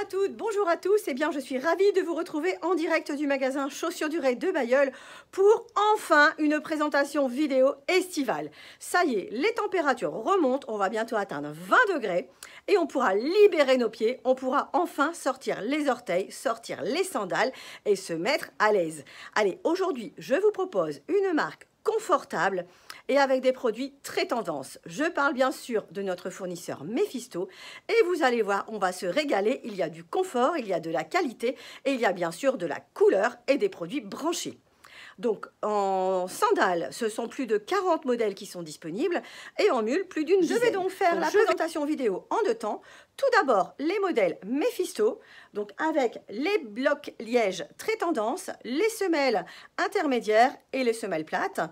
à toutes, bonjour à tous, et bien je suis ravie de vous retrouver en direct du magasin Chaussures Durée de Bailleul pour enfin une présentation vidéo estivale. Ça y est, les températures remontent, on va bientôt atteindre 20 degrés et on pourra libérer nos pieds, on pourra enfin sortir les orteils, sortir les sandales et se mettre à l'aise. Allez, aujourd'hui je vous propose une marque confortable et avec des produits très tendance. Je parle bien sûr de notre fournisseur Mephisto et vous allez voir, on va se régaler. Il y a du confort, il y a de la qualité et il y a bien sûr de la couleur et des produits branchés. Donc en sandales, ce sont plus de 40 modèles qui sont disponibles et en mules, plus d'une dizaine. Je vais donc faire la présentation vidéo en deux temps. Tout d'abord, les modèles Mephisto, donc avec les blocs liège très tendance, les semelles intermédiaires et les semelles plates.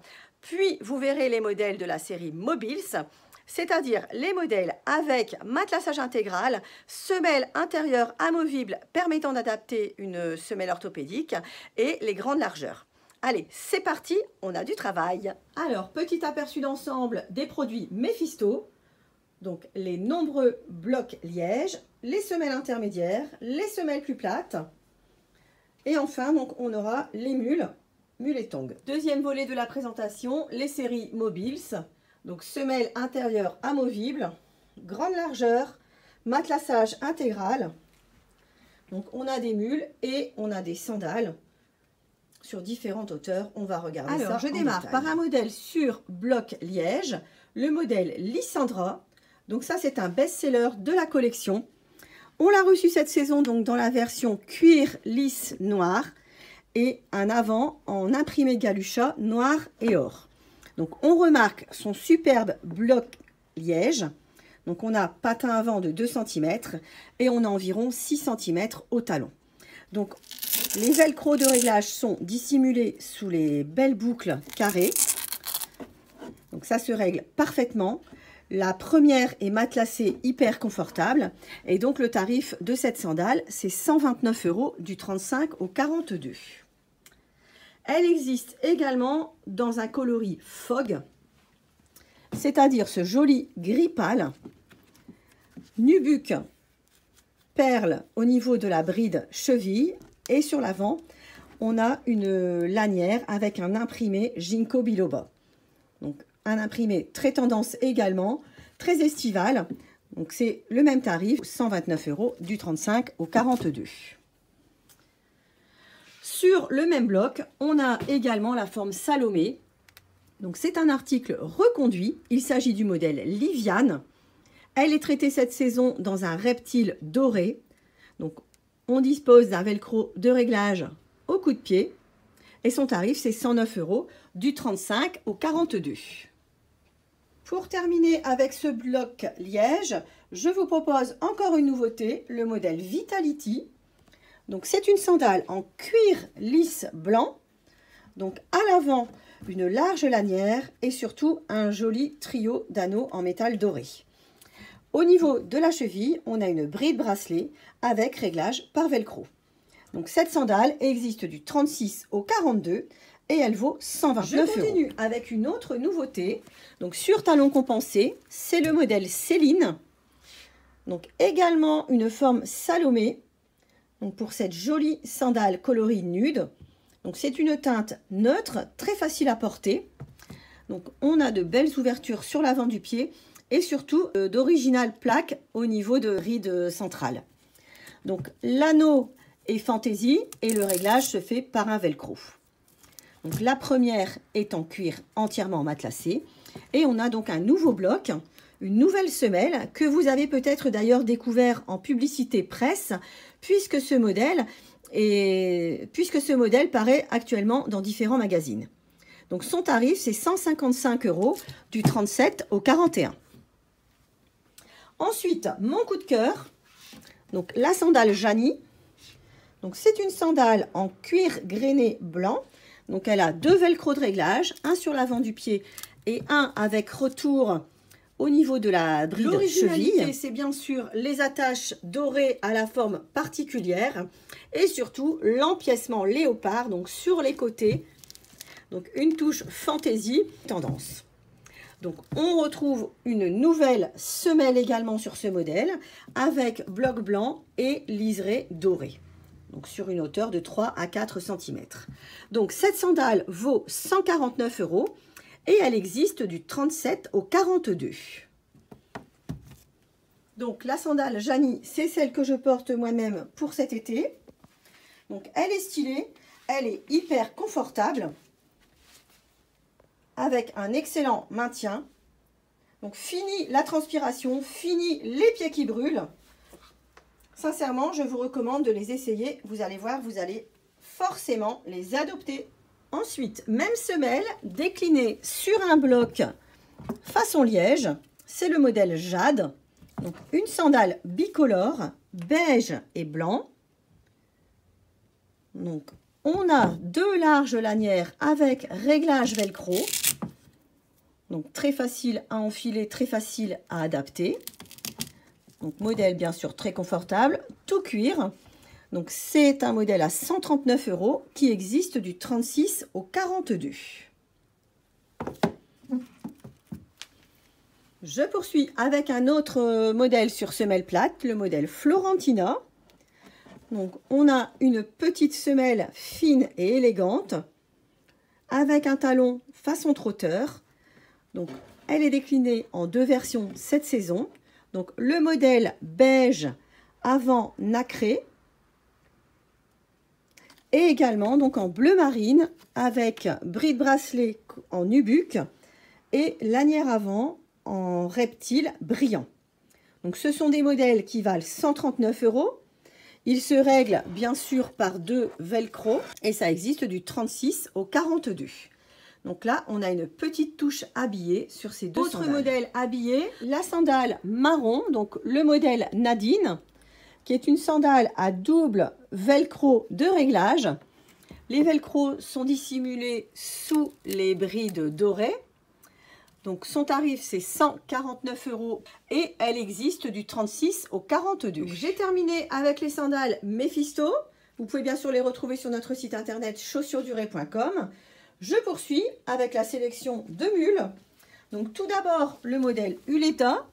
Puis, vous verrez les modèles de la série Mobiles, c'est-à-dire les modèles avec matelassage intégral, semelle intérieure amovible permettant d'adapter une semelle orthopédique et les grandes largeurs. Allez, c'est parti, on a du travail. Alors, petit aperçu d'ensemble des produits Mephisto. Donc, les nombreux blocs liège, les semelles intermédiaires, les semelles plus plates. Et enfin, donc, on aura les mules et tongs. Deuxième volet de la présentation, les séries Mobiles. Donc, semelle intérieure amovible, grande largeur, matelassage intégral. Donc, on a des mules et on a des sandales sur différentes hauteurs. On va regarder ça. Alors, je démarre par un modèle sur bloc liège, le modèle Lysandra. Donc, ça, c'est un best-seller de la collection. On l'a reçu cette saison donc dans la version cuir lisse noir et un avant en imprimé galucha noir et or. Donc, on remarque son superbe bloc liège. Donc, on a patin avant de 2 cm et on a environ 6 cm au talon. Donc, les velcro de réglage sont dissimulés sous les belles boucles carrées. Donc, ça se règle parfaitement. La première est matelassée hyper confortable. Et donc, le tarif de cette sandale, c'est 129 € du 35 au 42. Elle existe également dans un coloris Fog, c'est-à-dire ce joli gris pâle, nubuck perle au niveau de la bride cheville et sur l'avant, on a une lanière avec un imprimé Ginkgo biloba. Donc un imprimé très tendance également, très estival. Donc c'est le même tarif, 129 € du 35 au 42. Sur le même bloc, on a également la forme Salomé. Donc c'est un article reconduit. Il s'agit du modèle Liviane. Elle est traitée cette saison dans un reptile doré. Donc on dispose d'un velcro de réglage au coup de pied. Et son tarif, c'est 109 € du 35 au 42. Pour terminer avec ce bloc liège, je vous propose encore une nouveauté, le modèle Vitality. Donc, c'est une sandale en cuir lisse blanc. Donc, à l'avant, une large lanière et surtout un joli trio d'anneaux en métal doré. Au niveau de la cheville, on a une bride bracelet avec réglage par velcro. Donc, cette sandale existe du 36 au 42 et elle vaut 129 €. Je continue avec une autre nouveauté. Donc, sur talon compensé, c'est le modèle Céline. Donc, également une forme Salomé. Donc pour cette jolie sandale coloris nude. Donc c'est une teinte neutre, très facile à porter. Donc on a de belles ouvertures sur l'avant du pied et surtout d'originales plaques au niveau de ride centrale. Donc l'anneau est fantaisie et le réglage se fait par un velcro. Donc la première est en cuir entièrement matelassé et on a donc un nouveau bloc. Une nouvelle semelle que vous avez peut-être d'ailleurs découvert en publicité presse puisque ce modèle paraît actuellement dans différents magazines. Donc son tarif c'est 155 € du 37 au 41. Ensuite, mon coup de cœur, donc la sandale Jani. Donc c'est une sandale en cuir grainé blanc. Donc elle a 2 velcro de réglage, un sur l'avant du pied et un avec retour au niveau de la bride cheville. C'est bien sûr les attaches dorées à la forme particulière et surtout l'empiècement léopard, donc sur les côtés. Donc une touche fantaisie tendance. Donc, on retrouve une nouvelle semelle également sur ce modèle avec bloc blanc et liseré doré. Donc, sur une hauteur de 3 à 4 cm. Donc, cette sandale vaut 149 € et elle existe du 37 au 42. Donc, la sandale Jani, c'est celle que je porte moi-même pour cet été. Donc, elle est stylée, elle est hyper confortable, avec un excellent maintien. Donc, fini la transpiration, fini les pieds qui brûlent. Sincèrement, je vous recommande de les essayer. Vous allez voir, vous allez forcément les adopter. Ensuite, même semelle, déclinée sur un bloc façon liège. C'est le modèle Jade. Donc, une sandale bicolore, beige et blanc. Donc, on a 2 larges lanières avec réglage velcro. Donc, très facile à enfiler, très facile à adapter. Donc, modèle bien sûr très confortable, tout cuir. Donc, c'est un modèle à 139 € qui existe du 36 au 42. Je poursuis avec un autre modèle sur semelle plate, le modèle Florentina. Donc, on a une petite semelle fine et élégante avec un talon façon trotteur. Donc, elle est déclinée en 2 versions cette saison. Donc, le modèle beige avant nacré et également donc en bleu marine avec bride bracelet en nubuck et lanière avant en reptile brillant. Donc, ce sont des modèles qui valent 139 €. Ils se règlent bien sûr par 2 velcro et ça existe du 36 au 42. Donc là, on a une petite touche habillée sur ces deux sandales. Autre modèle habillé, la sandale marron, donc le modèle Nadine, qui est une sandale à double velcro de réglage. Les velcros sont dissimulés sous les brides dorées. Donc son tarif, c'est 149 € et elle existe du 36 au 42. J'ai terminé avec les sandales Mephisto. Vous pouvez bien sûr les retrouver sur notre site internet chaussurdurée.com. Je poursuis avec la sélection de mules. Donc tout d'abord le modèle Uletta.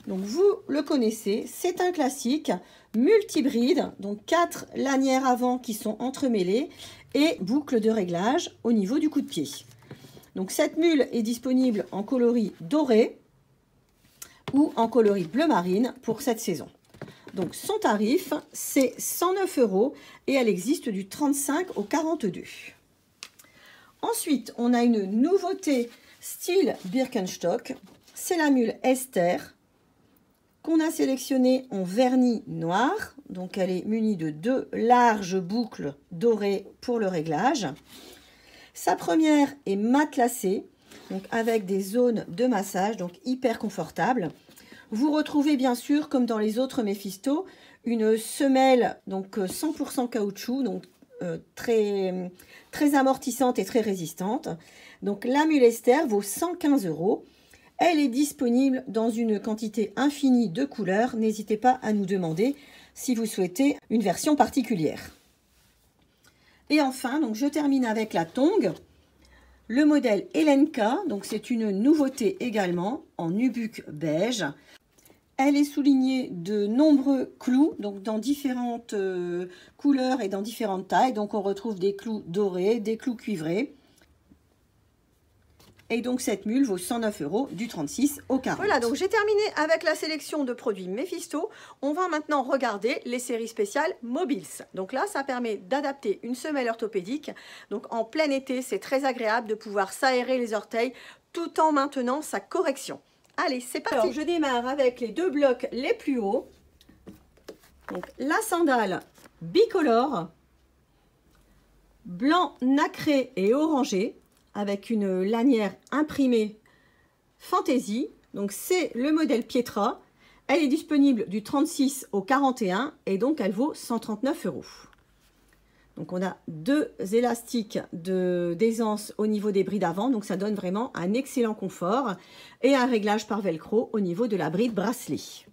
Donc vous le connaissez, c'est un classique multibride. Donc 4 lanières avant qui sont entremêlées et boucle de réglage au niveau du coup de pied. Donc cette mule est disponible en coloris doré ou en coloris bleu marine pour cette saison. Donc son tarif, c'est 109 € et elle existe du 35 au 42. Ensuite, on a une nouveauté style Birkenstock. C'est la mule Esther qu'on a sélectionnée en vernis noir. Donc elle est munie de 2 larges boucles dorées pour le réglage. Sa première est matelassée, donc avec des zones de massage, donc hyper confortable. Vous retrouvez bien sûr, comme dans les autres Mephisto, une semelle donc 100% caoutchouc, donc très amortissante et très résistante. Donc la mule Esther vaut 115 €. Elle est disponible dans une quantité infinie de couleurs. N'hésitez pas à nous demander si vous souhaitez une version particulière. Et enfin, donc je termine avec la tongue, le modèle Elenka. Donc c'est une nouveauté également en nubuck beige. Elle est soulignée de nombreux clous, donc dans différentes couleurs et dans différentes tailles. Donc on retrouve des clous dorés, des clous cuivrés. Et donc cette mule vaut 109 € du 36 au 40. Voilà, donc j'ai terminé avec la sélection de produits Mephisto. On va maintenant regarder les séries spéciales Mobiles. Donc là, ça permet d'adapter une semelle orthopédique. Donc en plein été, c'est très agréable de pouvoir s'aérer les orteils tout en maintenant sa correction. Allez, c'est parti. Alors, je démarre avec les 2 blocs les plus hauts. Donc la sandale bicolore, blanc nacré et orangé, avec une lanière imprimée Fantaisie. Donc c'est le modèle Pietra. Elle est disponible du 36 au 41 et donc elle vaut 139 €. Donc on a 2 élastiques d'aisance au niveau des brides avant. Donc ça donne vraiment un excellent confort et un réglage par velcro au niveau de la bride bracelet.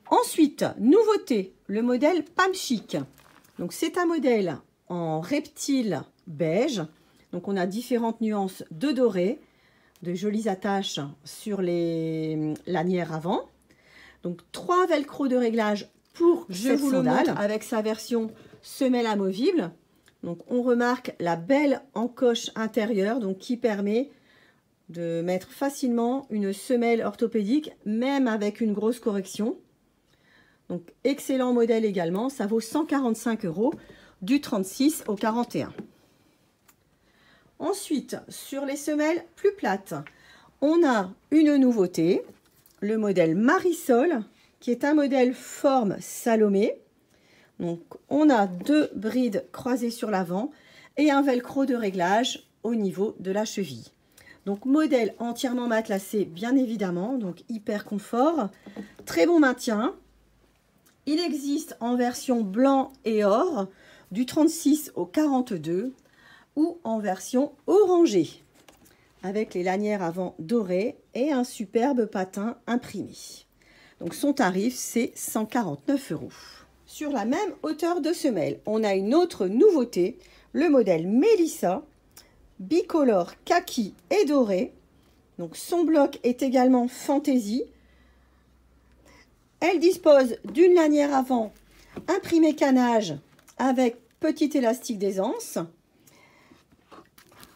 Ensuite, nouveauté, le modèle Pam Chic. Donc c'est un modèle en reptile beige. Donc on a différentes nuances de doré. de jolies attaches sur les lanières avant. Donc 3 velcro de réglage pour cette sandale avec sa version semelle amovible. Donc on remarque la belle encoche intérieure donc qui permet de mettre facilement une semelle orthopédique même avec une grosse correction. Donc excellent modèle également, ça vaut 145 € du 36 au 41. Ensuite, sur les semelles plus plates, on a une nouveauté, le modèle Marisol, qui est un modèle forme Salomé. Donc, on a 2 brides croisées sur l'avant et un velcro de réglage au niveau de la cheville. Donc, modèle entièrement matelassé, bien évidemment, donc hyper confort, très bon maintien. Il existe en version blanc et or, du 36 au 42, ou en version orangée, avec les lanières avant dorées et un superbe patin imprimé. Donc son tarif, c'est 149 €. Sur la même hauteur de semelle, on a une autre nouveauté, le modèle Mélissa, bicolore kaki et doré. Donc son bloc est également fantaisie. Elle dispose d'une lanière avant imprimée canage avec petit élastique d'aisance.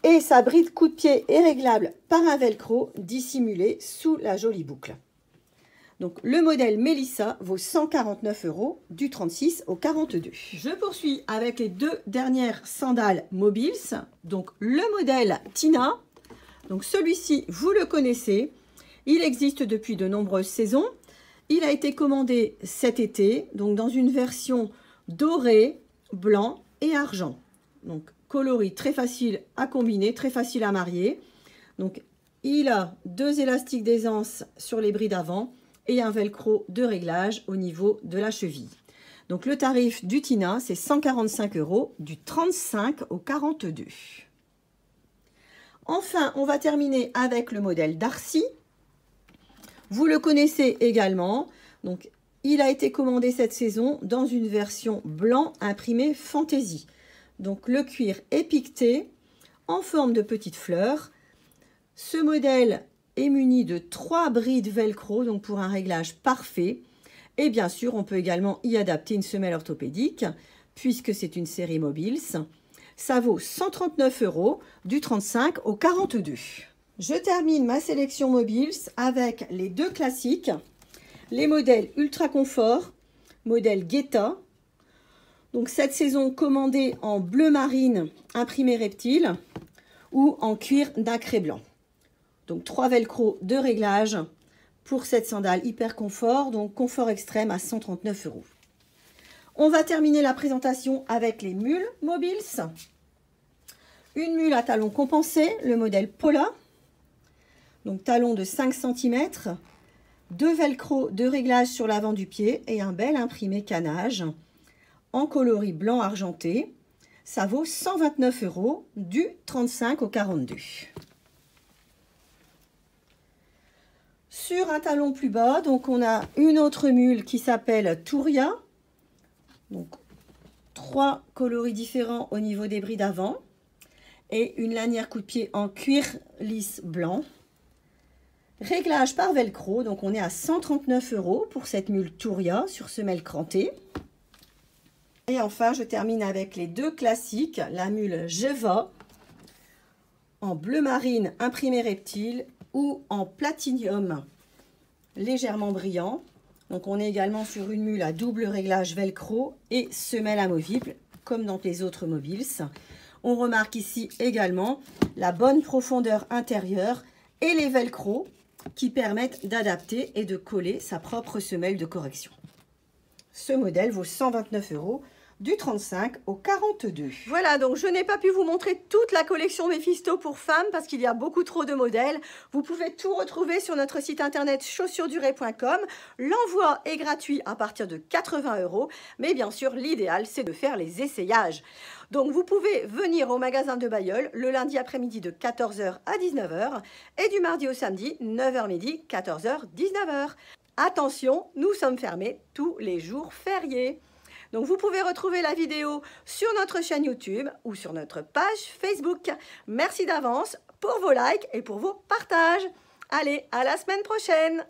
Et sa bride coup de pied est réglable par un velcro dissimulé sous la jolie boucle. Donc le modèle Mélissa vaut 149 € du 36 au 42. Je poursuis avec les 2 dernières sandales Mobiles. Donc le modèle Tina. Donc celui-ci, vous le connaissez. Il existe depuis de nombreuses saisons. Il a été commandé cet été, donc dans une version dorée, blanc et argent. Donc coloris très facile à combiner, très facile à marier. Donc il a 2 élastiques d'aisance sur les brides avant et un velcro de réglage au niveau de la cheville. Donc le tarif du Tina, c'est 145 € du 35 au 42. Enfin, on va terminer avec le modèle Darcy. Vous le connaissez également. Donc il a été commandé cette saison dans une version blanc imprimé fantaisie. Donc le cuir est piqueté en forme de petites fleurs. Ce modèle est muni de 3 brides velcro, donc pour un réglage parfait. Et bien sûr, on peut également y adapter une semelle orthopédique, puisque c'est une série Mobiles. Ça vaut 139 € du 35 au 42. Je termine ma sélection Mobiles avec les 2 classiques. Les modèles Ultra Confort, modèle Guetta. Donc cette saison commandée en bleu marine imprimé reptile ou en cuir nacré blanc. Donc 3 velcro de réglage pour cette sandale hyper confort, donc confort extrême à 139 €. On va terminer la présentation avec les mules Mobiles. Une mule à talons compensés, le modèle Paula. Donc talon de 5 cm, 2 velcro de réglage sur l'avant du pied et un bel imprimé canage en coloris blanc argenté. Ça vaut 129 € du 35 au 42. Sur un talon plus bas, donc on a une autre mule qui s'appelle Touria. Donc 3 coloris différents au niveau des brides avant et une lanière coup de pied en cuir lisse blanc. Réglage par velcro, donc on est à 139 € pour cette mule Touria sur semelle crantée. Et enfin, je termine avec les 2 classiques, la mule Jeva en bleu marine imprimé reptile ou en platinium légèrement brillant. Donc on est également sur une mule à double réglage velcro et semelle amovible comme dans les autres Mobiles. On remarque ici également la bonne profondeur intérieure et les velcro qui permettent d'adapter et de coller sa propre semelle de correction. Ce modèle vaut 129 € du 35 au 42. Voilà, donc je n'ai pas pu vous montrer toute la collection Mephisto pour femmes parce qu'il y a beaucoup trop de modèles. Vous pouvez tout retrouver sur notre site internet chaussures-durée.com. L'envoi est gratuit à partir de 80 €, mais bien sûr, l'idéal, c'est de faire les essayages. Donc, vous pouvez venir au magasin de Bailleul le lundi après-midi de 14 h à 19 h et du mardi au samedi, 9 h midi, 14 h, 19 h. Attention, nous sommes fermés tous les jours fériés. Donc, vous pouvez retrouver la vidéo sur notre chaîne YouTube ou sur notre page Facebook. Merci d'avance pour vos likes et pour vos partages. Allez, à la semaine prochaine!